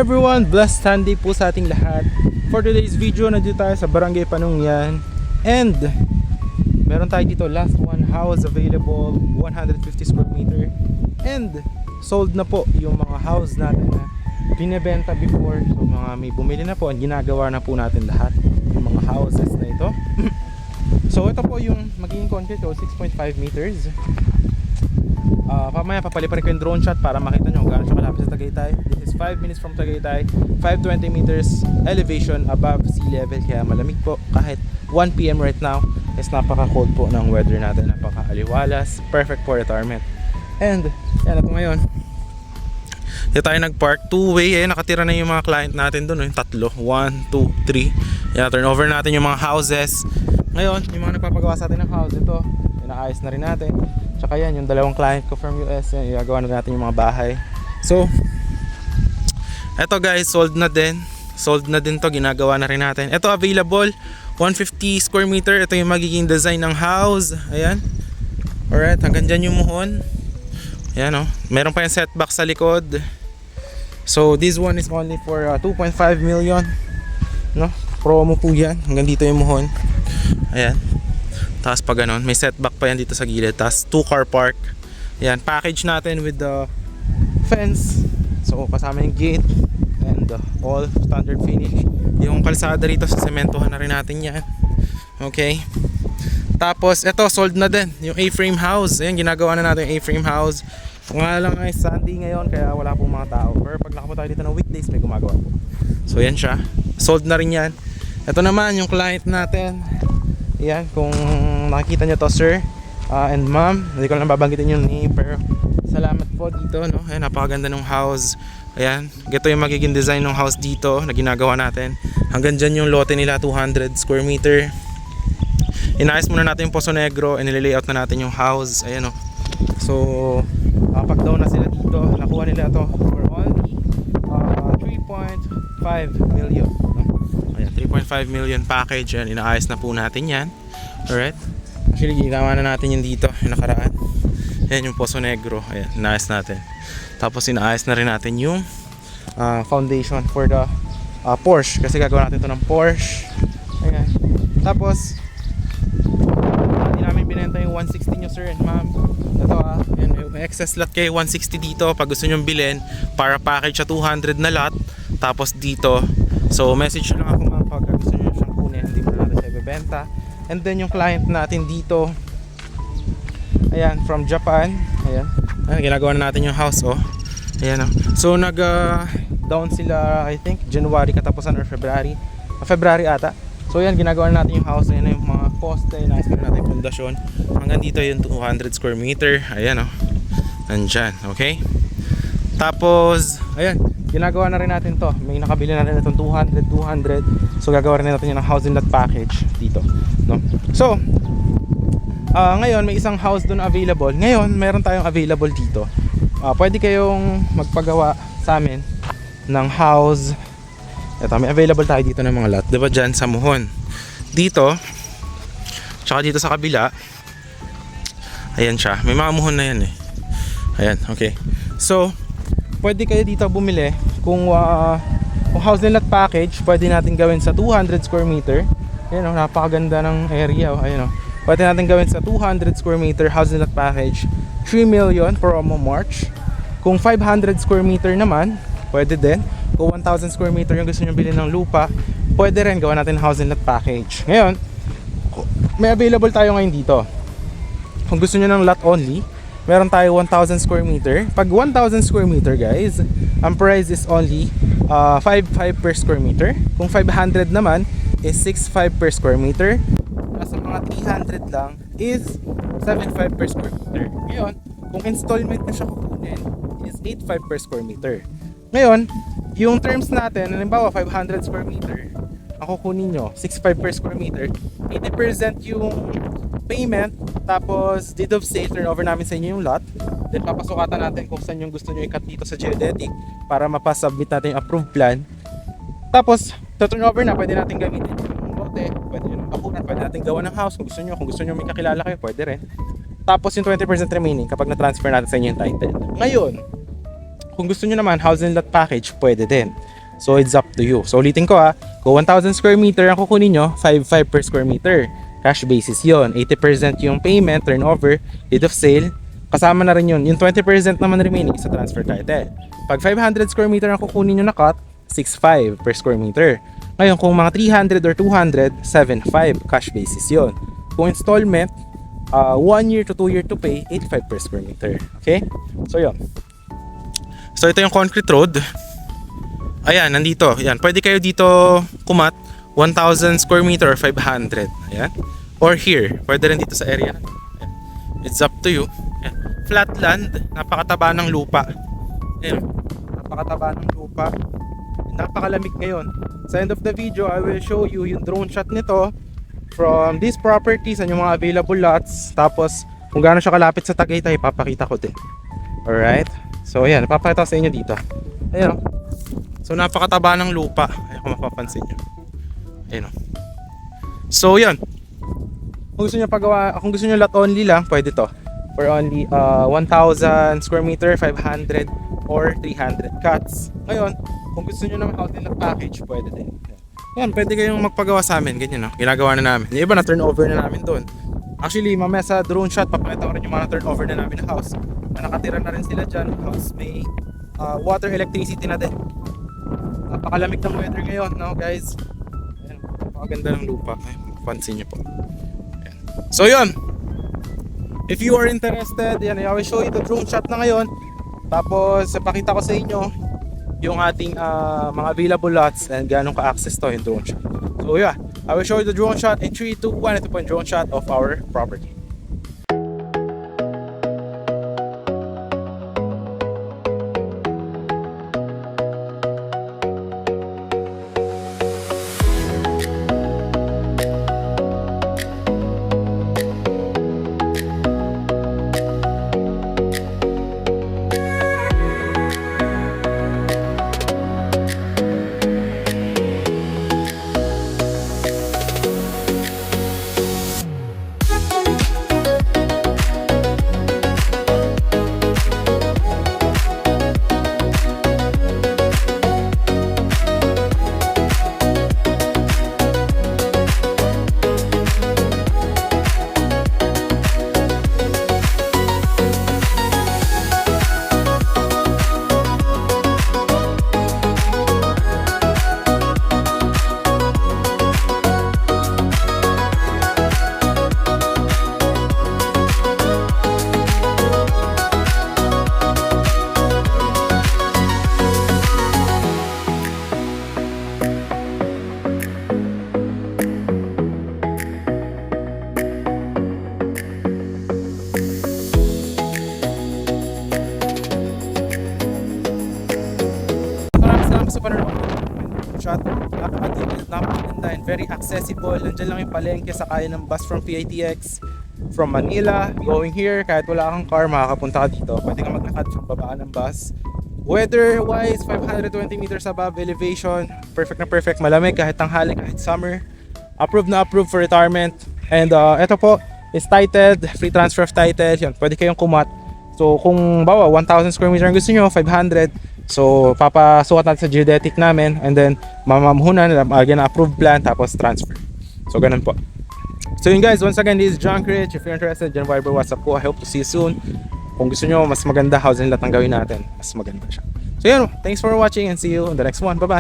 everyone! Blessed Sunday po sa ating lahat. For today's video, nandito tayo sa Barangay Panungyan. And meron tayo dito last one house available, 150 square meter. And sold na po yung mga house natin na binebenta before. So mga may bumili na po, ginagawa na po natin lahat yung mga houses na ito. So ito po yung magiging concrete ko, 6.5 meters. Pamaya papaliparin ko yung drone shot para makita nyo kung gaano siya kalapit sa Tagaytay. This is 5 minutes from Tagaytay, 520 meters elevation above sea level, kaya malamig po kahit 1 PM right now. Is napaka cold po ng weather natin, napaka aliwalas, perfect for retirement. And yan, ito ngayon dito tayo nag-park, two-way. Nakatira na yung mga client natin doon, yung tatlo, 1, 2, 3. Yan, turn over natin yung mga houses. Ngayon, yung mga nagpapagawa sa atin ng house, ito inaayos na rin natin. Tsaka yan, yung dalawang client ko from US, yan, igagawa na natin yung mga bahay. So eto guys, sold na din. Sold na din to, ginagawa na rin natin. Ito available, 150 square meter. Ito yung magiging design ng house. Ayan. Alright, hanggang dyan yung muhon. Ayan o, meron pa yung setback sa likod. So this one is only for 2.5 million, no? Promo po yan, hanggang dito yung muhon. Ayan. Tapos pag ganon, may setback pa yan dito sa gilid. Tapos 2-car park. Ayan, package natin with the fence. So kasama yung gate and all standard finish. Yung kalsada rito sa sementohan na rin natin yan. Okay. Tapos ito, sold na din yung A-frame house. Ayan, ginagawa na natin yung A-frame house. Kung nga lang ay Sunday ngayon, kaya wala pong mga tao. Pero pag nakapunta tayo dito ng weekdays, may gumagawa po. So yan siya, sold na rin yan. Ito naman yung client natin. Ayan, kung nakikita nyo to sir and ma'am, hindi ko lang babanggitin yung name, pero salamat po dito, no? Ayan, napakaganda ng house. Ayan, ito yung magiging design ng house dito na ginagawa natin. Hanggang dyan yung lote nila, 200 square meter. Inaayos muna natin yung Poso Negro and nililayout na natin yung house. Ayan o. So pag down na sila dito, nakuha nila to for only 3.5 million, no? Ayan, 3.5 million package. Ayan, inaayos na po natin yan. Alright. Actually, ginawa na natin yung dito, yung nakaraan. Ayan yung Poso Negro. Ayan, inaayos natin. Tapos inaayos na rin natin yung foundation for the Porsche. Kasi gagawa natin ito ng Porsche. Ayan. Tapos hindi namin binenta yung 160 nyo sir and ma'am. Ito ayan, may excess lot kayo 160 dito. Pag gusto nyo bilhin, para package sa 200 na lot. Tapos dito, so message nyo lang ako ma'am pag gusto nyo siyang kunin. Hindi mo na natin siya ibebenta. And then yung client natin dito, ayan, from Japan. Ayan, ayan, ginagawa na natin yung house oh. Ayan oh. So nag down sila I think January katapusan or February. February ata. So yan, ginagawa na natin yung house. Ayan yung mga poste, naayos na natin yung pundasyon. Hanggang dito yung 200 square meter. Ayan oh, nandyan, okay. Tapos ayan, ginagawa na rin natin to. May nakabili na rin itong 200. So gagawa rin natin yung housing lot package dito, no? So ngayon may isang house doon available. Ngayon meron tayong available dito. Pwede kayong magpagawa sa amin ng house. Ito, may available tayo dito ng mga lot, diba, dyan sa muhon dito, tsaka dito sa kabila. Ayan siya, may mga muhon na yan eh. Ayan, okay. So pwede kayo dito bumili. Kung housing lot package, pwede natin gawin sa 200 square meter. Ayan o, napakaganda ng area o. Ayan o, pwede natin gawin sa 200 square meter housing lot package, 3 million promo March. Kung 500 square meter naman, pwede din. Kung 1,000 square meter yung gusto nyo bilhin ng lupa, pwede rin gawa natin housing lot package. Ngayon, may available tayo ngayon dito. Kung gusto nyo ng lot only, meron tayo 1,000 square meter. Pag 1,000 square meter guys, ang price is only 5.5 per square meter. Kung 500 naman is 6.5 per square meter. Nasa mga 300 lang is 7.5 per square meter. Ngayon, kung installment nyo siya kukunin is 8.5 per square meter. Ngayon, yung terms natin, halimbawa 500 square meter, ang kukunin nyo 6.5 per square meter, 80% yung payment, tapos deed of sale, turnover namin sa inyo yung lot. Then papasukatan natin kung saan yung gusto nyo i-cut dito sa geodetic para mapasubmit natin yung approved plan. Tapos turnover na, pwede natin gamitin yung lote, pwede nyo bakuran, pwede natin gawa ng house kung gusto nyo may kakilala kayo, pwede rin. Tapos yung 20% remaining kapag na-transfer natin sa inyo yung title. Ngayon, kung gusto nyo naman housing lot package, pwede din. So it's up to you. So ulitin ko kung 1,000 square meter ang kukunin nyo, 5,500 per square meter. Cash basis yon. 80% yung payment, turnover, date of sale. Kasama na rin yun. Yung 20% naman remaining sa transfer title. Pag 500 square meter ang kukunin nyo na cut, 6,500 per square meter. Ngayon, kung mga 300 or 200, 7,500 cash basis yon. Kung installment, 1 year to 2 year to pay, 8,500 per square meter. Okay? So yun. So ito yung concrete road. Ayan, nandito. Ayan, pwede kayo dito kumat 1,000 square meter or 500. Ayan. Or here, pwede rin dito sa area na to. Ayan. It's up to you. Ayan. Flat land, napakataba ng lupa. Ayan. Napakataba ng lupa. Napakalamig ngayon. Sa end of the video, I will show you yung drone shot nito from these properties and yung mga available lots. Tapos, kung gaano siya kalapit sa Tagaytay, papakita ko din. Alright? So, ayan. Napapakita ko sa inyo dito. Ayan. So napakataba ng lupa. Ayan kung mapapansin nyo. Ayan o. So yan. Kung gusto nyo pagawa, kung gusto nyo lot only lang, pwede to. For only 1,000 square meter, 500 or 300 cuts. Ngayon, kung gusto nyo naman house lot package, pwede din. Yan, pwede kayong magpagawa sa amin. Ganyan o. Ginagawa na namin. Yung iba na turnover na namin doon. Actually, mamaya sa drone shot, papakita ko rin yung mga turnover na namin na house. Nakatira na rin sila dyan. House may water, electricity na din. Napakalamig ng weather ngayon, no guys? Ayan, napakaganda ng lupa. Ay, mapansin nyo po. Ayan. So yun, if you are interested, yan, I will show you the drone shot na ngayon. Tapos, pakita ko sa inyo yung ating mga available lots and ganong ka-access to yung drone shot. So yeah, I will show you the drone shot in 3, 2, 1. Ito po yung drone shot of our property. Sa panonood ng shot, napakaganda and very accessible. Nandiyan lang yung palengke, sakay ng bus from PITX from Manila going here. Kahit wala kang car, makakapunta ka dito. Pwede ka maglakad sa babaan ng bus. Weather wise, 520 meters above elevation, perfect na perfect, malamig kahit tanghali, kahit summer. Approved na approved for retirement. And ito po is titled, free transfer of title. Yan, pwede kayong kumat. So kung bawa 1,000 square meter ang gusto nyo, 500. So papasukat natin sa geodetic namin and then mamamuhunan, lagyan na approved plan, tapos transfer. So ganun po. So yun guys, once again, this is John Critch. If you're interested, John Viber, WhatsApp ko. I hope to see you soon. Kung gusto nyo mas maganda housing lot ang gawin natin, mas maganda siya. So yun, thanks for watching and see you in the next one. Bye bye.